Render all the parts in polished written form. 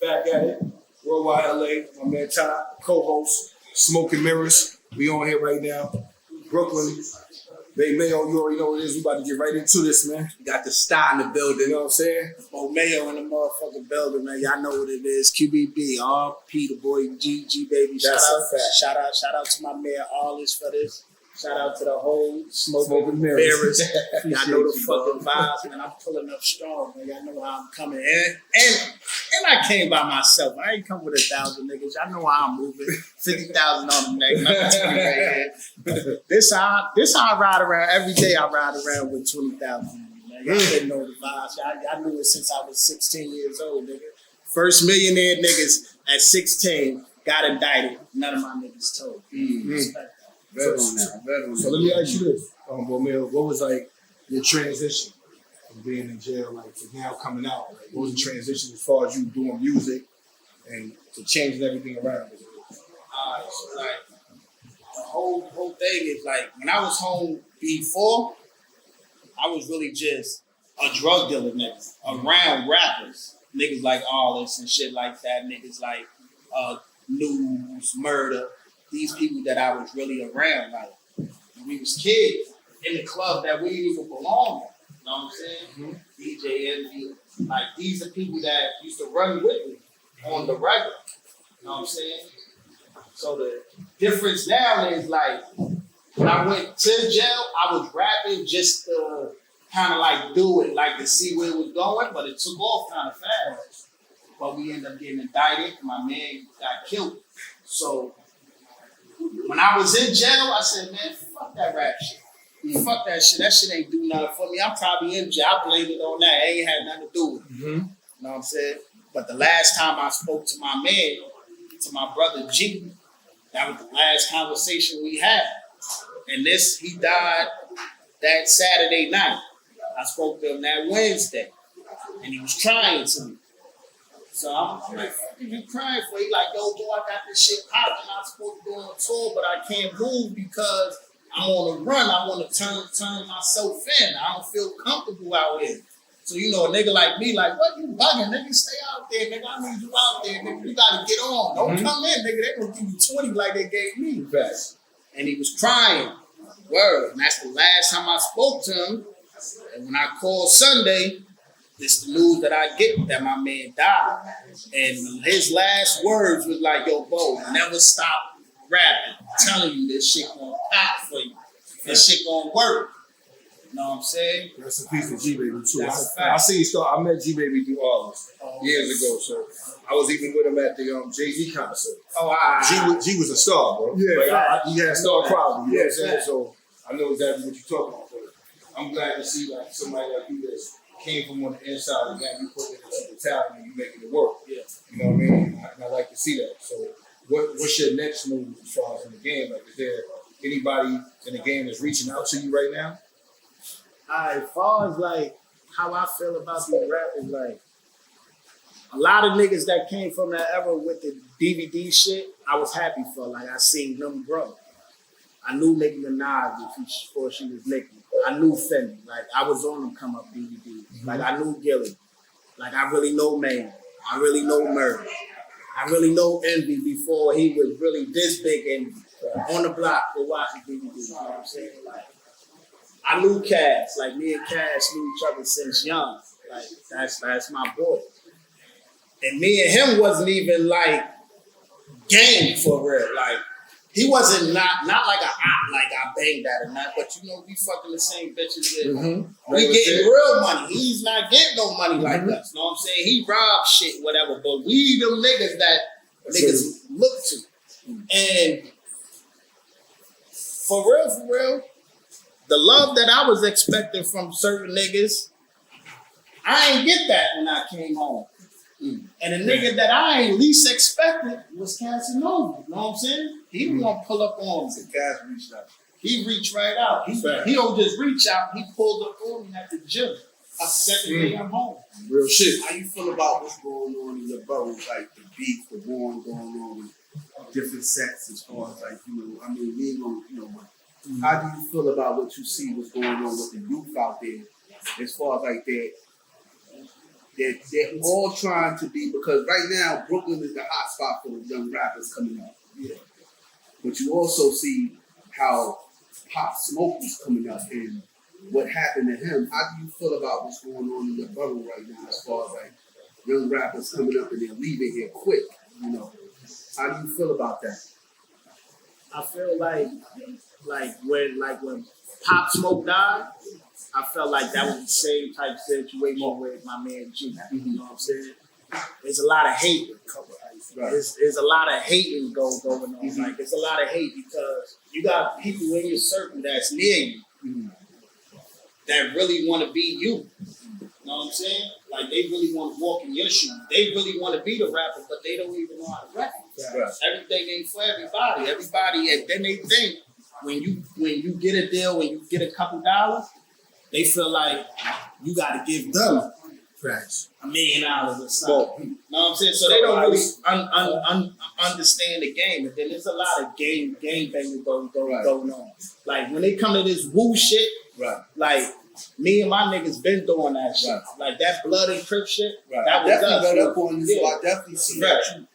back at it. Worldwide LA, my man Ty, co-host, Smoking Mirrors. We on here right now. Brooklyn, MAYO, you already know what it is. We about to get right into this, man. We got the star in the building. You know what I'm saying? Oh, MAYO in the motherfucking building, man. Y'all know what it is. QBB, RP, the boy G baby. Shout out to my man Arliss for this. Shout out to the whole Smoking Mirrors. Y'all know the fucking vibes, man. I'm pulling up strong, man. Y'all know how I'm coming in. And I came by myself. I ain't come with 1,000 niggas. Y'all know how I'm moving. 50,000 on the neck, nothing 20 right here. This how I ride around. Every day I ride around with 20,000. Man. Y'all didn't know the vibes. Y'all knew it since I was 16 years old, nigga. First millionaire niggas at 16 got indicted. None of my niggas told. Respect. So let me ask you this, Bomil, what was like your transition from being in jail, like to now coming out? Like, what was the transition as far as you doing music and to changing everything around? So like the whole thing is like when I was home before, I was really just a drug dealer nigga around rappers, niggas like Arliss and shit like that, niggas like News, Murder. These people that I was really around, like when we was kids in the club that we didn't even belong in. You know what I'm saying? DJ Envy, like these are people that used to run with me on the regular. You know what I'm saying? So the difference now is like when I went to jail, I was rapping just to kind of like do it, like to see where it was going, but it took off kind of fast. But we ended up getting indicted. My man got killed. So when I was in jail, I said, man, fuck that rap shit. Fuck that shit. That shit ain't do nothing for me. I'm probably in jail. I blame it on that. It ain't had nothing to do with it. You know what I'm saying? But the last time I spoke to my man, to my brother G, that was the last conversation we had. And he died that Saturday night. I spoke to him that Wednesday. And he was trying to me. So I'm like, what are you crying for? He like, yo, boy, I got this shit popping. I'm supposed to go on a tour, but I can't move because I'm on a run. I want to turn myself in. I don't feel comfortable out here. So, you know, a nigga like me, like, what you bugging? Nigga, stay out there, nigga. I need you out there, nigga. You got to get on. Don't come in, nigga. They going to give you 20 like they gave me. And he was crying. Word. And that's the last time I spoke to him. And when I called Sunday, it's the news that I get that my man died. And his last words was like, yo, Bo, never stop rapping. I'm telling you, this shit gonna pop for you. This shit gonna work. You know what I'm saying? That's a piece of G Baby too. That's a fact. I met G Baby through Arliss years ago. So I was even with him at the Jay-Z concert. G was a star, bro. Yeah, like, he had a star problem. You know what I'm saying? So I know exactly what you're talking about. But I'm glad to see like somebody like you that's came from on the inside and now you put it into the talent and you making it work. Yeah. You know what I mean? And I like to see that. So what's your next move as far as in the game? Like, is there anybody in the game that's reaching out to you right now? As far as like how I feel about these rappers, like a lot of niggas that came from that era with the DVD shit, I was happy for. Like I seen them grow. I knew Nicki Minaj before she was Nicki. I knew Fendi. Like I was on them come up DVD. Like I knew Gilly. Like I really know Mayo. I really know Murder. I really know Envy before he was really this big and on the block for watching DVD. You know what I'm saying? Like I knew Cass. Like me and Cass knew each other since young. Like that's my boy. And me and him wasn't even like gang for real. Like he wasn't not like I banged that or not, but you know we fucking the same bitches. We getting real money. He's not getting no money like us. You know what I'm saying? He robbed shit, whatever. But we them niggas that niggas look to. And for real, the love that I was expecting from certain niggas, I ain't get that when I came home. And the nigga that I ain't least expected was Casanova. You know what I'm saying? He didn't want to pull up on me. Cass reached out. He reached right out. He don't just reach out. He pulled up on me at the gym. A second day I'm home. Real shit. How you feel about what's going on in your boroughs, like the beef, the war going on with different sets as far as like, you know, I mean, we ain't gonna, you know, but how do you feel about what you see, what's going on with the youth out there as far as like that they're all trying to be, because right now Brooklyn is the hot spot for the young rappers coming up. Yeah. But you also see how Pop Smoke is coming up and what happened to him. How do you feel about what's going on in your borough right now as far as like young rappers coming up and they're leaving here quick? You know, how do you feel about that? I feel like when Pop Smoke died, I felt like that was the same type of situation with my man G. You know what I'm saying? There's a lot of hate. There's a lot of hating going on. Like there's a lot of hate because you got people in your circle that's near you that really want to be you. You know what I'm saying? Like they really want to walk in your shoes. They really want to be the rapper, but they don't even know how to rap. Right. Everything ain't for everybody. And then they think when you get a deal, when you get a couple dollars, they feel like you got to give them $1 million or something. You know what I'm saying? So they don't really understand the game. And then there's a lot of game banging going on. Like when they come to this woo shit, like me and my niggas been doing that shit. Like that blood and crip shit. That was us. Read up on you, so I definitely see that you.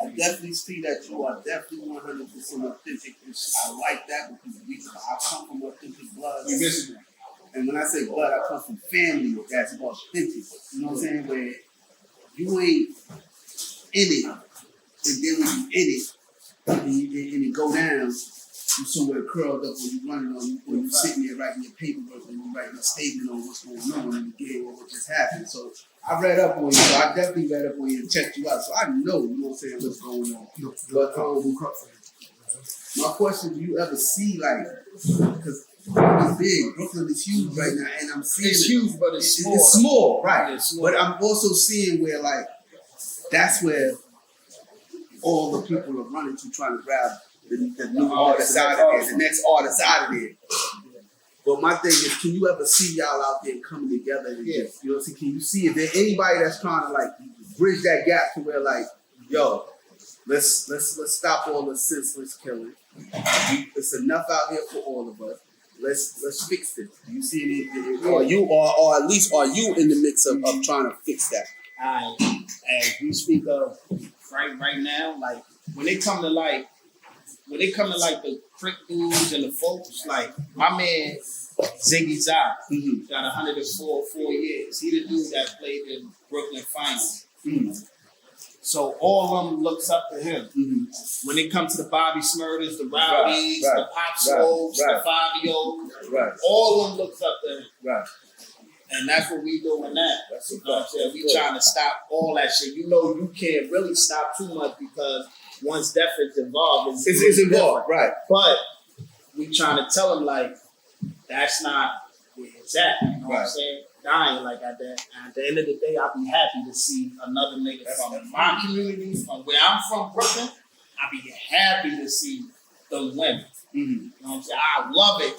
I definitely see that you are definitely 100% authentic. I like that because I come from authentic blood. And when I say blood, I come from family that's authentic. You know what I'm saying? Where you ain't in it, and then when you in it, and it go down, you somewhere curled up, or you running on, or you sitting there writing your paperwork, and you writing a statement on what's going on in the game or what just happened. So I read up on you. So I definitely read up on you and checked you out. So I know, you know what I'm saying, what's going on. But my question: do you ever see like, because it's big. Brooklyn is huge right now, and I'm seeing it's huge, but it's small. It's small, right? It's small. But I'm also seeing where like that's where all the people are running to, trying to grab the new artist out of there, the next artist out of there. But my thing is, can you ever see y'all out there coming together? And just, you know, can you see if there's anybody that's trying to like bridge that gap to where like, yo, let's stop all the senseless killing. It's enough out here for all of us. Let's fix this. Do you see any, or at least are you in the mix of trying to fix that? As we speak of right now, like when they come to the Crick dudes and the folks, like my man Ziggy Zop got 104 years. He the dude that played in Brooklyn Finals. So all of them looks up to him. When it comes to the Bobby Smurders, the Rowdies, the Pop Smokes, the Fabio, all of them looks up to him. And that's what we doing now. You know what I'm saying? We trying to stop all that shit. You know, you can't really stop too much because once death is involved, it's involved, right? But we trying to tell them like that's not where it's at. You know what I'm saying? Dying like at the end of the day, I'll be happy to see another nigga from my community, from where I'm from, Brooklyn. I'll be happy to see them women. You know what I'm saying? I love it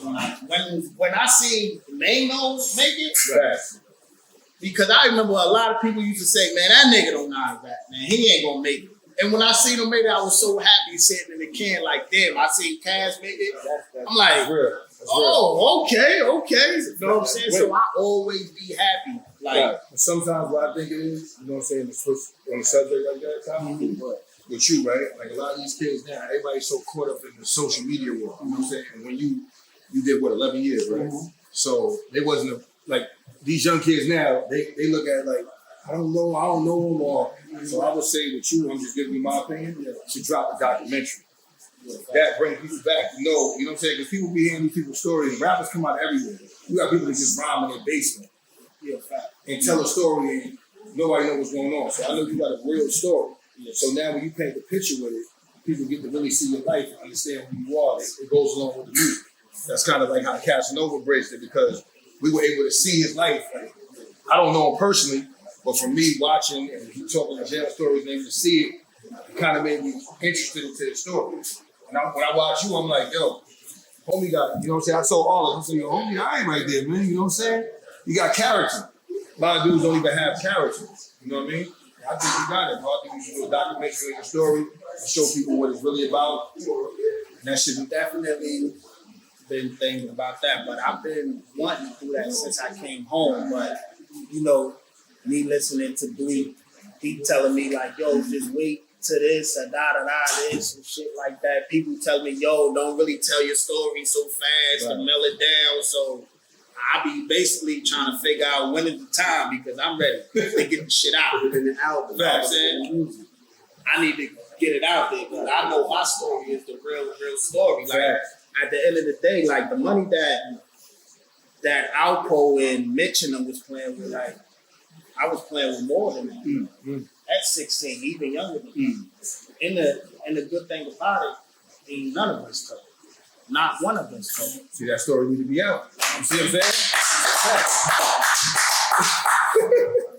when I see MAYO make it. Because I remember a lot of people used to say, man, that nigga don't know how to rap, man. He ain't gonna make it. And when I seen him make it, I was so happy sitting in the can like, damn, I seen Cass make it. I'm like, oh, okay. You know what I'm saying? So I always be happy. Like sometimes what I think it is, you know what I'm saying, to switch on a subject like that, but with you, right? Like a lot of these kids now, everybody's so caught up in the social media world. You know what I'm saying? And when you did 11 years, right? So they wasn't like these young kids now, they look at it like, I don't know them all. So I would say with you, I'm just giving you my opinion, to drop a documentary. That brings people back to know, you know what I'm saying? Because people be hearing these people's stories, and rappers come out everywhere. You got people that just rhyme in their basement and tell a story and nobody knows what's going on. So I know you got a real story. So now when you paint the picture with it, people get to really see your life and understand who you are. It goes along with the music. That's kind of like how Casanova bridged it, because we were able to see his life. Like, I don't know him personally, but for me watching and he talking the jail stories and able to see it, it kind of made me interested into the story. And when I watch you, I'm like, yo, homie got, you know what I'm saying? I saw all of them. I said, yo, homie, I ain't right there, man. You know what I'm saying? You got character. A lot of dudes don't even have character. You know what I mean? I think you got it, bro. I think you should do a documentary of your story and show people what it's really about. And that should be definitely been thinking about that. But I've been wanting to do that since I came home. But, you know, me listening to Bleak, he telling me like, yo, just wait to this or this and shit like that. People tell me, yo, don't really tell your story so fast and melt it down. So I be basically trying to figure out when is the time because I'm ready to get the shit out. Within the album. You know what I'm saying? I need to get it out there because I know my story is the real story. Like at the end of the day, like the money that Alpo and Mitch and them was playing with, like I was playing with more than that. Mm-hmm. At 16, even younger than me. And the good thing about it, ain't none of us covered. Not one of us covered. See, that story need to be out. You see what I'm saying?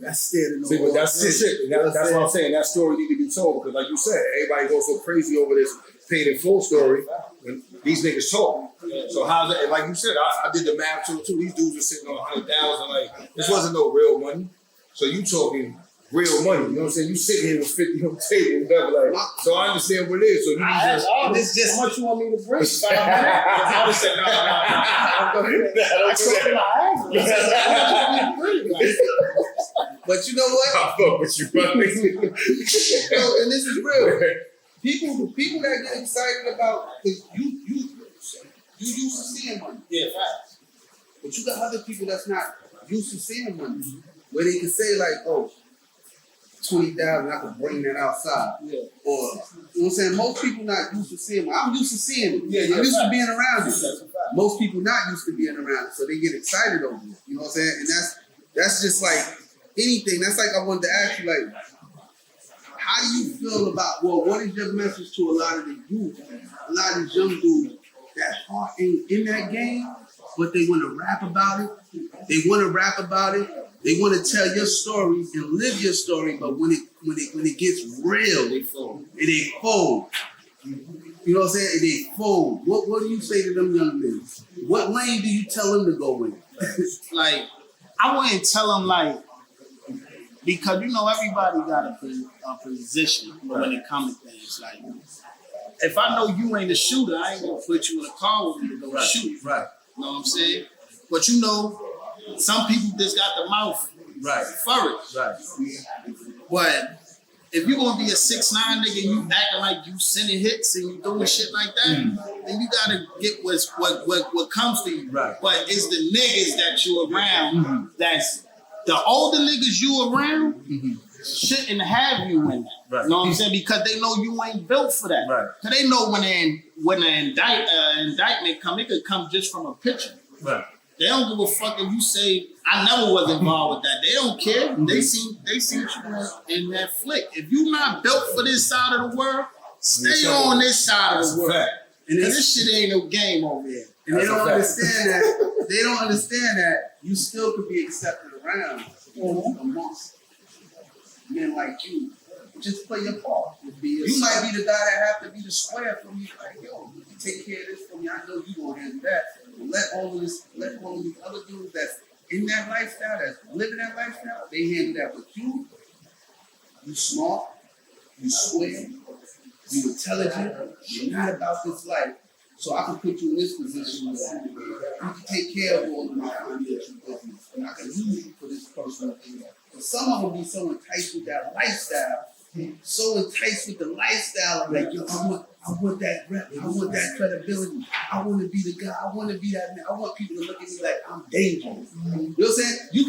That's scared of no See, but that's it. That's what I'm saying. That story need to be told because, like you said, everybody goes so crazy over this paid in full story when these niggas talk. So how's that? And like you said, I did the math too. These dudes are sitting on 100,000. Like this wasn't no real money. So you talking real money? You know what I'm saying? You sitting here with 50 on the table, whatever. Like, so I understand what it is. So you just. This just how much you want me to bring? I would say But you know what? I fuck with you, brother. And this is real. The people that get excited about, because you used to seeing money. Yeah, facts. But you got other people that's not used to seeing money, where they can say like, oh, 20,000, I can bring that outside. Yeah. Or, you know what I'm saying? Most people not used to seeing it. I'm used to seeing it. Yeah, I'm used to being around it. Most people not used to being around it, so they get excited over it. You know what I'm saying? And that's just like anything. That's like I wanted to ask you, like, how do you feel about, well, what is your message to a lot of the youth, a lot of these young dudes that are in that game, but they want to rap about it? They want to rap about it. They want to tell your story and live your story, but when it gets real, they fold. They fold. You know what I'm saying? They fold. What do you say to them young men? What lane do you tell them to go in? Like, I wouldn't tell them like, because you know everybody got a position when it comes to things. Like, if I know you ain't a shooter, I ain't gonna put you in a car with me to go shoot. Right. You know what I'm saying? But you know, some people just got the mouth for it. Right. But if you're gonna be a 6'9" nigga and you acting like you sending hits and you doing shit like that, then you gotta get what comes to you. Right. But it's the niggas that you around that's the older niggas you around shouldn't have you in that. Right. You know what I'm saying? Because they know you ain't built for that. Right. Cause they know when an indictment come, it could come just from a picture. Right. They don't give a fuck if you say I never was involved with that. They don't care. They seen you in that flick. If you not built for this side of the world, stay on this side of the world. And this shit ain't no game over here. And they don't understand that. They don't understand that you still could be accepted around amongst men like you. Just play your part. You might be the guy that have to be the square for me. Like, yo, you take care of this for me. I know you gonna handle that. Let all of these other dudes that's in that lifestyle, that's living that lifestyle, they handle that. With you, you smart, you square, you intelligent, you're not about this life. So I can put you in this position where you can take care of all of my financial business. And I can use you for this personal thing. But some of them be so enticed with that lifestyle, so enticed with the lifestyle, I'm like, yo, I want that rep, I want that credibility, I want to be the guy, I want to be that man, I want people to look at me like I'm dangerous. You know what I'm saying? You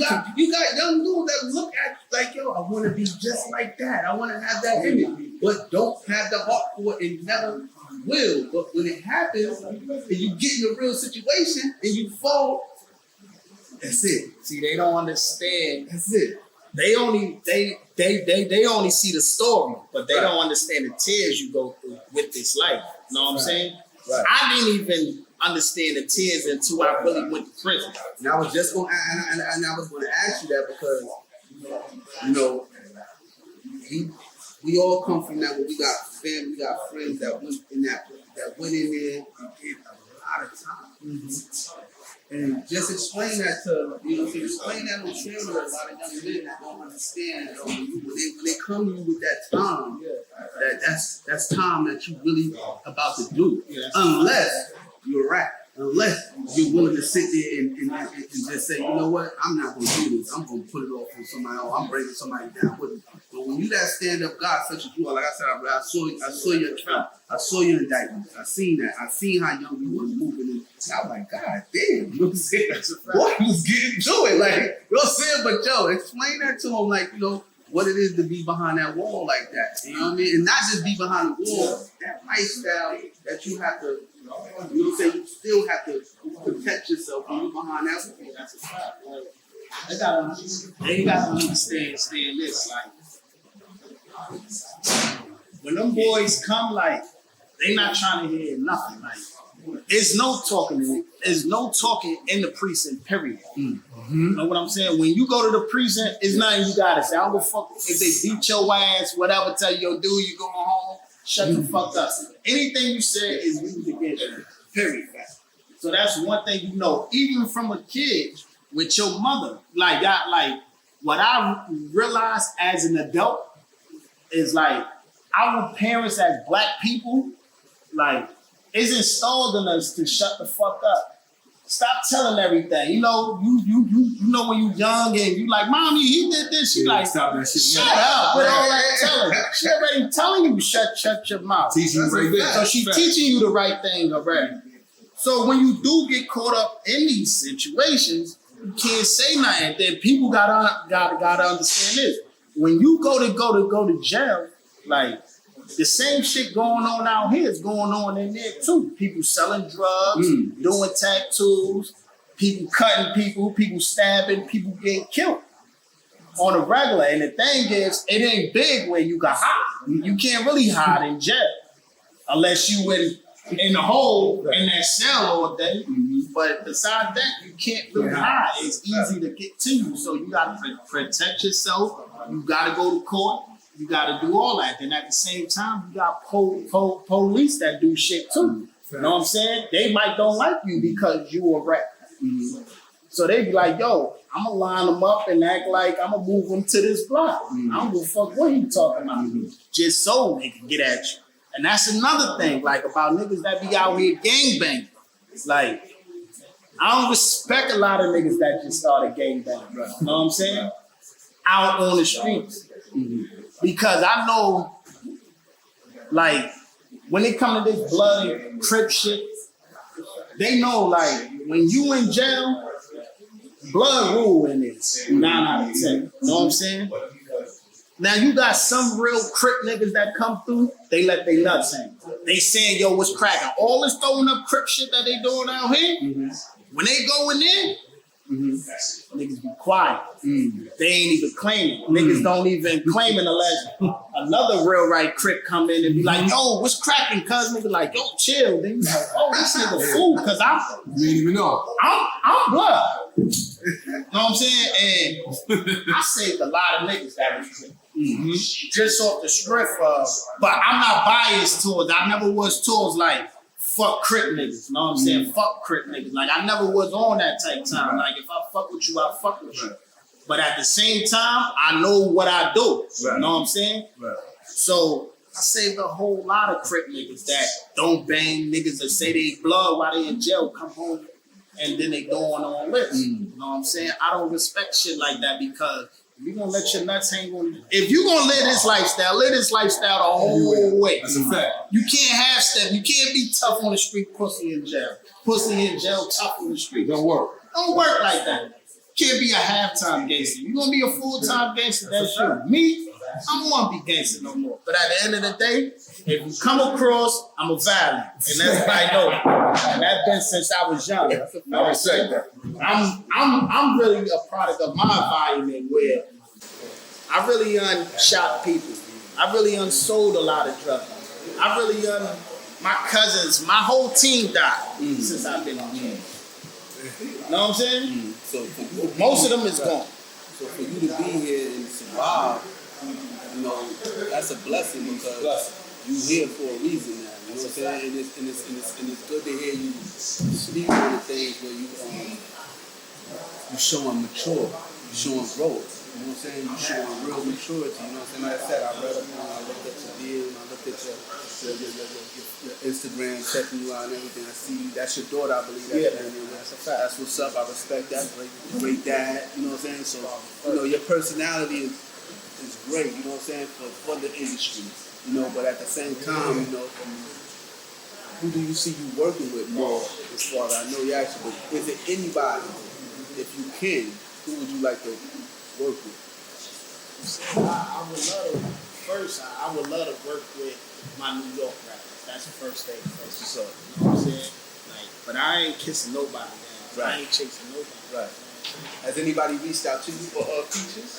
got young dudes that look at like, yo, I want to be just like that, I want to have that image, but don't have the heart for it and never will. But when it happens and you get in a real situation and you fall, that's it. See, they don't understand. That's it. They only see the story, but they don't understand the tears you go through with this life. You know what I'm saying? Right. I didn't even understand the tears until I really went to prison. And I was just going to ask you that because, you know, we all come from that. When we got family, we got friends that went in there and did a lot of time. And just explain that to, explain that on camera to a lot of young men that don't understand. When they come to you with that time, that's time that you really about to do. Unless you're a rap. unless you're willing to sit there and just say, you know what, I'm not going to do this. I'm going to put it off on somebody else. I'm bringing somebody down with me. But when you that stand-up guy such as you are, like I said, I saw your account. I saw your indictments. I seen that. I seen how young you was moving. And I was like, God damn, you know what I'm saying? Boy, he was getting to it. Like, you know what I'm saying? But yo, explain that to him, like, you know, what it is to be behind that wall like that. You know what I mean? And not just be behind the wall, that lifestyle that you have to, you know what I'm saying? You still have to protect yourself when you're behind that wall. That's a fact. Like, they gotta understand this. Like, when them boys come, like, they not trying to hear nothing. Like, it's no talking in the precinct, period. Mm-hmm. You know what I'm saying? When you go to the precinct, it's nothing you gotta say. I don't give a fuck if they beat your ass, whatever, tell you, yo, dude, you going home, shut the fuck up. Anything you say is used against you, period. So that's one thing you know, even from a kid with your mother. Like what I realized as an adult is like our parents as black people, like, is installed in us to shut the fuck up. Stop telling everything. You know, you know when you young and you like, mommy, he did this. She like, stop that shit. Shut up with all that telling. She already telling you shut your mouth. Teaching you right there. So she teaching you the right thing already. So when you do get caught up in these situations, you can't say nothing. Then people gotta understand this. When you go to jail, like, the same shit going on out here is going on in there too. People selling drugs, doing tattoos, people cutting people stabbing, people getting killed on a regular. And the thing is, it ain't big where you can hide. You can't really hide in jail unless you in the hole in that cell all day. But besides that, you can't really hide. It's easy to get to you. So you gotta protect yourself. You gotta go to court. You got to do all that. Then at the same time, you got police that do shit too. You know what I'm saying? They might don't like you because you a rap. Mm-hmm. So they be like, yo, I'm going to line them up and act like I'm going to move them to this block. Mm-hmm. I don't give a fuck what you talking about. Mm-hmm. Just so they can get at you. And that's another thing, like, about niggas that be out here gangbanging. Like, I don't respect a lot of niggas that just started gangbanging. You know what I'm saying? Out on the streets. Mm-hmm. Because I know, like, when it comes to this blood and Crip shit, they know, like, when you in jail, blood rule in this 9 out of 10. You know what I'm saying? Now, you got some real Crip niggas that come through, they let their nuts hang. They saying, yo, what's cracking? All this throwing up Crip shit that they doing out here, when they going in, niggas be quiet. They ain't even claiming. Niggas don't even claim it unless another real right Crip come in and be like, yo, what's cracking? Cuz nigga like, yo, chill. Then you like, oh, this nigga fool, cause you didn't even know. I'm blood. You know what I'm saying? And I saved a lot of niggas that was Crip. Just off the strength of, but I'm not biased towards, I never was towards like, fuck Crip niggas, you know what I'm saying? Fuck Crip niggas. Like, I never was on that type time. Like, if I fuck with you, I fuck with you. But at the same time, I know what I do. You know what I'm saying? So, I saved a whole lot of Crip niggas that don't bang niggas that say they blood while they in jail, come home, and then they going on lists. You know what I'm saying? I don't respect shit like that because if you're gonna let your nuts hang on, if you're gonna live this lifestyle the whole way. That's a fact. You can't half step. You can't be tough on the street, pussy in jail. Pussy in jail, tough on the street. Don't work like that. You can't be a halftime gangster. You're gonna be a full-time gangster, that's you. Me, I don't wanna be gangster no more. But at the end of the day, if you come across, I'm a violent. And that's what I know. And that's been since I was young. I respect that. I'm really a product of my environment where I really shot people. I really sold a lot of drugs. I really my cousins, my whole team died since I've been on jail. Know what I'm saying? So most of them is gone. So for you to be here and survive, you know, that's a blessing because you here for a reason now. You know what I'm saying? And it's good to hear you speak on the things where you showing mature, you showing growth. You know what I'm saying? You showing real maturity. You know what I'm saying? Like I said, I read up on, I looked at your deal, I looked at your Instagram, checking you out and everything. I see that's your daughter, I believe. That's a fact. That's what's up. I respect that. Great dad. You know what I'm saying? So your personality is great. You know what I'm saying for the industry. But at the same time, who do you see you working with more? As far as I know, you actually. But is it anybody? If you can, who would you like to work with? I would love to. First, I would love to work with my New York rappers. That's the first thing. First, so, you know what I'm saying? But I ain't kissing nobody, man. Right. I ain't chasing nobody. Right. Has anybody reached out to you for features?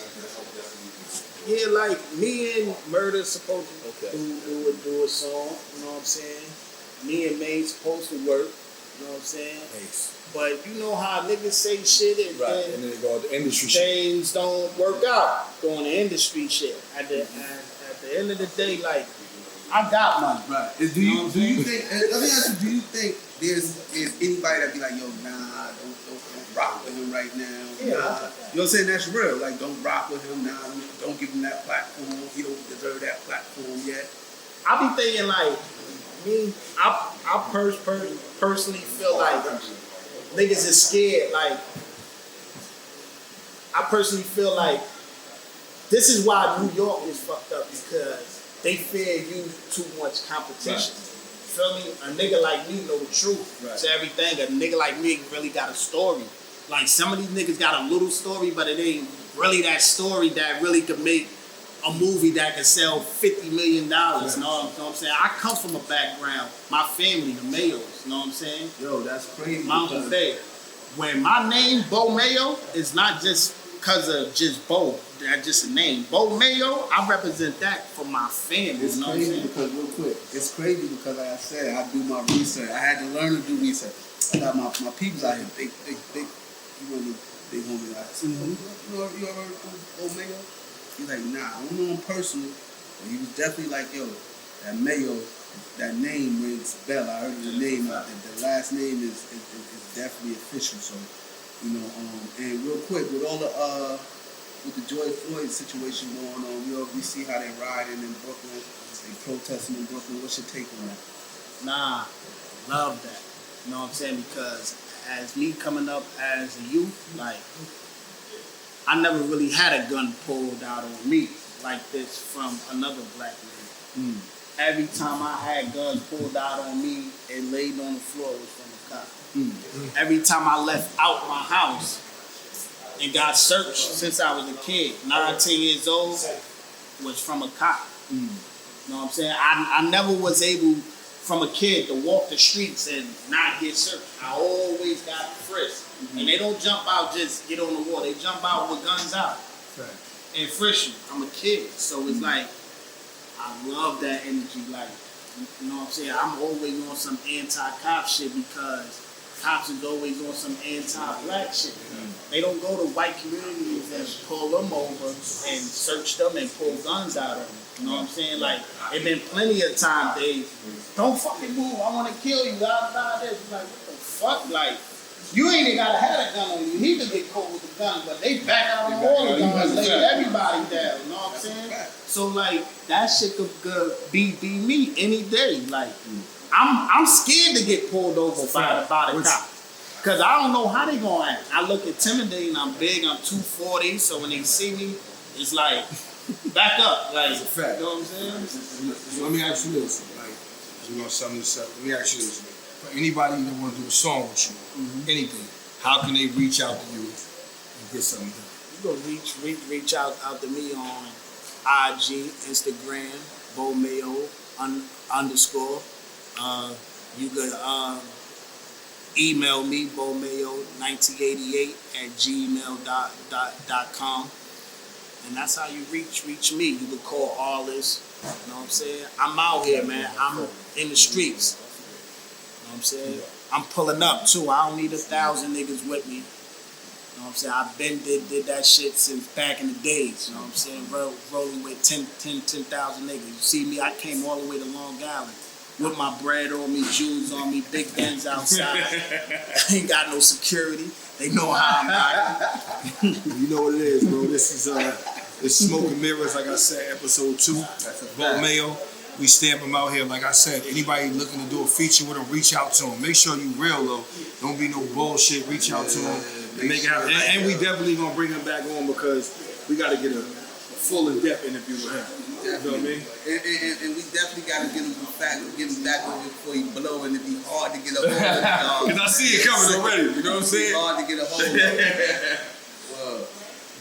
Yeah, like me and Murder supposed to do a song. You know what I'm saying? Me and May supposed to work. You know what I'm saying? Nice. But you know how niggas say shit and then they go the industry shit. Things don't work out doing the industry shit. At the end of the day, like, I got money. Right. Do you think? Let me ask you. Do you think there's anybody that be like, yo, nah, don't rock with him right now? Yeah. Nah. You know what I'm saying? That's real. Like, don't rock with him. Nah, don't give him that platform. He don't deserve that platform yet. I be thinking like me. I personally feel like niggas is scared. Like, I personally feel like this is why New York is fucked up, because they fear you too much competition. Right. Feel me? A nigga like me know the truth. Right. To everything. A nigga like me really got a story. Like, some of these niggas got a little story, but it ain't really that story that really could make a movie that could sell $50 million. Right. You know what I'm saying? I come from a background, my family, the Mayos. You know what I'm saying? Yo, that's crazy. Mount Bay. When my name, Bo Mayo, is not just because of just Bo. That's just a name. Bo Mayo, I represent that for my family. It's crazy because, real quick, it's crazy because, like I said, I do my research. I had to learn to do research. I got my peoples out here. They homie out here. You ever heard of Bo Mayo? He's like, nah, I don't know him personally, but he was definitely like, yo, that Mayo, that name rings a bell. I heard the name out there. The last name is definitely official. So, and real quick, with all the with the George Floyd situation going on, we see how they riding in Brooklyn, they protesting in Brooklyn. What's your take on that? Nah, love that. You know what I'm saying? Because as me coming up as a youth, like, I never really had a gun pulled out on me like this from another black man. Every time I had guns pulled out on me and laid on the floor was from a cop. Every time I left out my house and got searched since I was a kid, 19 years old, was from a cop. You know what I'm saying? I never was able, from a kid, to walk the streets and not get searched. I always got frisked. And they don't jump out, just get on the wall. They jump out with guns out. Right. And frisk you. I'm a kid. So it's like, I love that energy. Like, you know what I'm saying? I'm always on some anti-cop shit because cops is always on some anti-black shit. They don't go to white communities and pull them over and search them and pull guns out of them. You know what I'm saying? Like, it been plenty of times they don't fucking move. I want to kill you. This. Like, what the fuck? Like, you ain't even gotta have a gun on you. He could get caught with a gun, but they back out on all the guns, lay everybody down. You know what I'm saying? So like, that shit could be me any day. Like, I'm scared to get pulled over by the cop. Cause I don't know how they gonna act. I look intimidating. I'm big. I'm 240. So when they see me, it's like, back up. Like, it's a fact. You know what I'm saying? So let me ask you this. Like, we're gonna sum this up. Let me ask you this. For anybody that want to do a song with you, anything, how can they reach out to you and get something done? You gonna reach out to me on IG, Instagram, Bo Mayo _ you could email me, bomayo1988 @gmail.com. And that's how you reach me. You can call all this. You know what I'm saying? I'm out here, man. I'm in the streets. You know what I'm saying? I'm pulling up too. I don't need 1,000 niggas with me. You know what I'm saying? I've been did that shit since back in the days. You know what I'm saying? Rolling with 10,000 niggas. You see me? I came all the way to Long Island with my bread on me, jewels on me, big Benz outside. I ain't got no security. They know how I'm riding. You know what it is, bro. This is it's Smoke and Mirrors, like I said, episode 2. That's Bo Mayo. We stamp them out here. Like I said, anybody looking to do a feature with them, reach out to them. Make sure you real though. Don't be no bullshit. Reach out to them and make it happen. And we definitely gonna bring him back on because we got to get a full in depth interview with him. You know what I mean? And we definitely got to get him back on before he blow, and it'd be hard to get a hold of him. Because I see it coming already. You know what I'm saying? Hard to get a hold of him.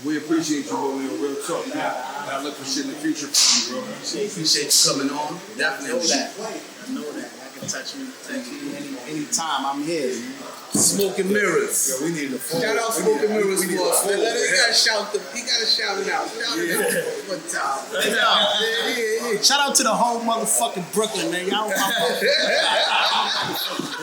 We appreciate you, bro. Real talk. I look for shit in the future for you, bro. Appreciate you coming on. Definitely. I know that. I can touch you anytime. I'm here. Smoking Mirrors. Yo, we need the phone. Shout out Smoking Mirrors for us. He gotta shout it out. Shout it out one time. Shout out to the whole motherfucking Brooklyn, man. Y'all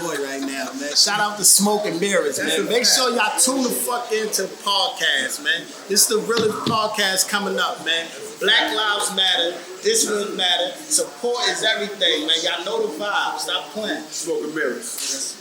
boy right now, man. Shout out to Smoke and Mirrors, man. Make sure y'all tune the fuck into the podcast, man. This is the realest podcast coming up, man. Black Lives Matter. This will matter. Support is everything, man. Y'all know the vibe. Stop playing. Smoke and Mirrors.